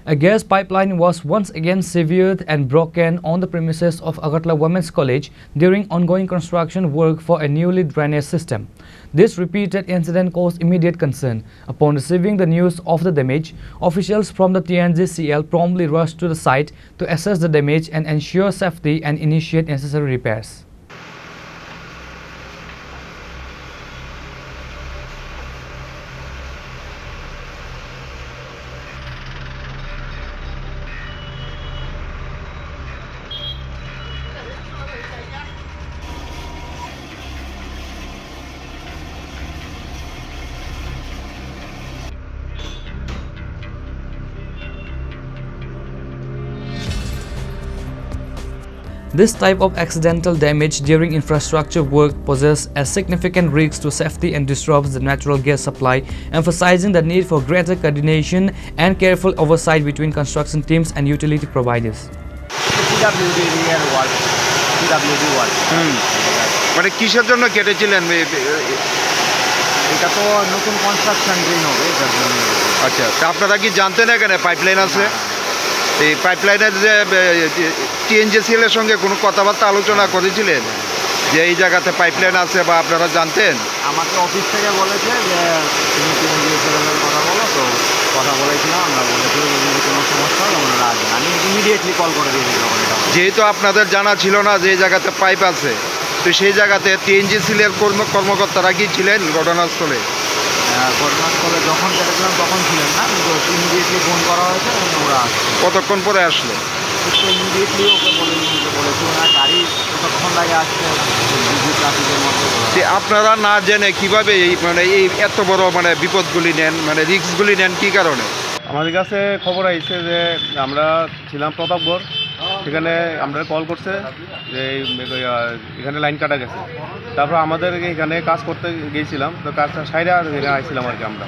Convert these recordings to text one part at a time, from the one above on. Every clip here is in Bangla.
A gas pipeline was once again severed and broken on the premises of Agartala Women's College during ongoing construction work for a newly drainage system. This repeated incident caused immediate concern. Upon receiving the news of the damage, officials from the TNGCL promptly rushed to the site to assess the damage and ensure safety and initiate necessary repairs. This type of accidental damage during infrastructure work poses a significant risk to safety and disrupts the natural gas supply, emphasizing the need for greater coordination and careful oversight between construction teams and utility providers. মানে কিসের জন্য কেটেছিলেন? এটা তো নতুন কনস্ট্রাকশন ড্রেন হবে এটার জন্য। আচ্ছা, তা আপনারা কি জানতেন এখানে পাইপলাইন আছে? এই পাইপলাইনের যে TNGCL এর সঙ্গে কোনো কথাবার্তা আলোচনা করেছিলেন যে এই জায়গাতে পাইপলাইন আছে বা আপনারা জানতেন? আমাকে অফিস থেকে বলেছে যে তুমি TNGCL এর কথা বলো, তো কথা বলেছিলাম, আমরা বলেছিলাম যদি কোনো সমস্যা হয় ওনারা আসবেন। আমি ইমিডিয়েটলি কল করে দিয়েছি যখন এটা। যেহেতু আপনাদের জানা ছিল না যে এই জায়গাতে পাইপ আছে, তো সেই জায়গাতে TNGCL এর কর্মকর্তারা কি ছিলেন ঘটনাস্থলে? ঘটনাস্থলে যখন কেটেছিলাম তখন ছিলেন না, কিন্তু ইমিডিয়েটলি ফোন করা হয়েছে এবং ওরা আসছে। কতক্ষণ পরে আসলো? ইমিডিয়েটলি ওকে বলেছি ওনার গাড়ি কতক্ষণ লাগে আসছে বিজি ট্রাফিকের মধ্যে। যে আপনারা না জেনে কিভাবে এই এই এত বড় বিপদগুলি নেন, রিস্কগুলি নেন কি কারণে? আমাদের কাছে খবর আইছে যে আমরা ছিলাম প্রতাপগড়, সেখানে আমরা কল করছে যে এখানে লাইন কাটা গেছে। তারপর আমাদের এখানে কাজ করতে গিয়েছিলাম, তো কাজটা সাইডে আইছিলাম আর কি। আমরা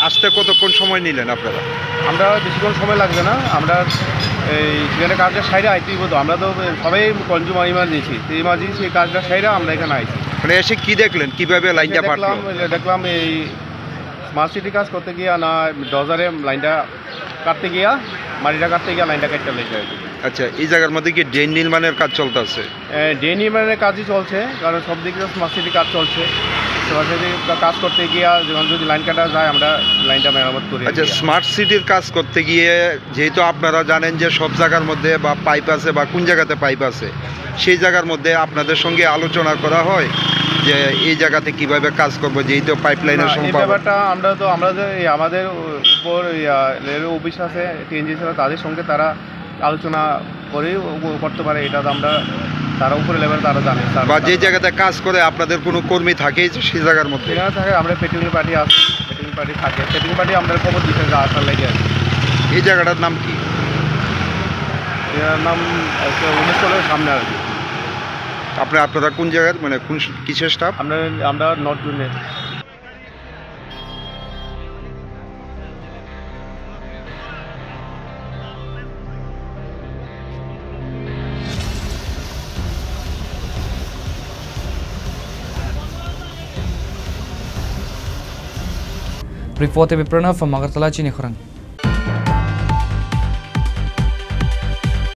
আসতে কতক্ষণ সময় নিলেন আপনারা? আমরা বেশিক্ষণ সময় লাগবে না, আমরা এই সেখানে কাজটা সাইডে আইতেই বলতো। আমরা তো সবাই কনজিউমার ইমার্জেন্সি, তো ইমার্জেন্সি এই কাজটা সাইডে আমরা এখানে আইছি। এসে কি দেখলেন, কিভাবে লাইনটা দেখলাম এই স্মার্ট সিটি কাজ করতে গিয়া না ডজারে লাইনটা কাটতে গিয়া মাটিটা কাটতে গিয়া লাইনটা কাটতে লেগে আর কি। আচ্ছা, এই জায়গার মধ্যে কি ড্রেন নির্মাণের কাজ চলতেছে? ড্রেন নির্মাণের কাজই চলছে, কারণ সব দিকে স্মার্ট সিটি কাজ চলছে। স্মার্ট সিটি কাজ করতে গিয়া যখন যদি লাইন কাটা যায় আমরা লাইনটা মেরামত করি। আচ্ছা, স্মার্ট সিটির কাজ করতে গিয়ে যেহেতু আপনারা জানেন যে সব জায়গার মধ্যে বা পাইপ আছে বা কোন জায়গাতে পাইপ আছে, সেই জায়গার মধ্যে আপনাদের সঙ্গে আলোচনা করা হয় যে এই জায়গাতে কিভাবে কাজ করবো, যেহেতু পাইপলাইনের ব্যাপারটা আমরা যে আমাদের উপর রেলওয়ে অফিস আছে TNGCL, তাদের সঙ্গে তারা আলোচনা করে করতে পারে। এটা তো আমরা তারা উপরে লেভেল তারা জানে। বা যে জায়গাতে কাজ করে আপনাদের কোনো কর্মী থাকে সেই জায়গার মধ্যে? এখানে থাকে, আমরা পেট্রোলিং পার্টি আছে, পেট্রোলিং পার্টি থাকে, পেট্রোলিং পার্টি আমরা খবর দিতে আসার লেগে আছে। এই জায়গাটার নাম কি? এর নাম উমেশকলের সামনে আর কি। আপনারা কোন জায়গার কোন কিসের স্টাফ? আমরা নর্থ জোনের। Report Pranav from Agartala, Chini Khurang.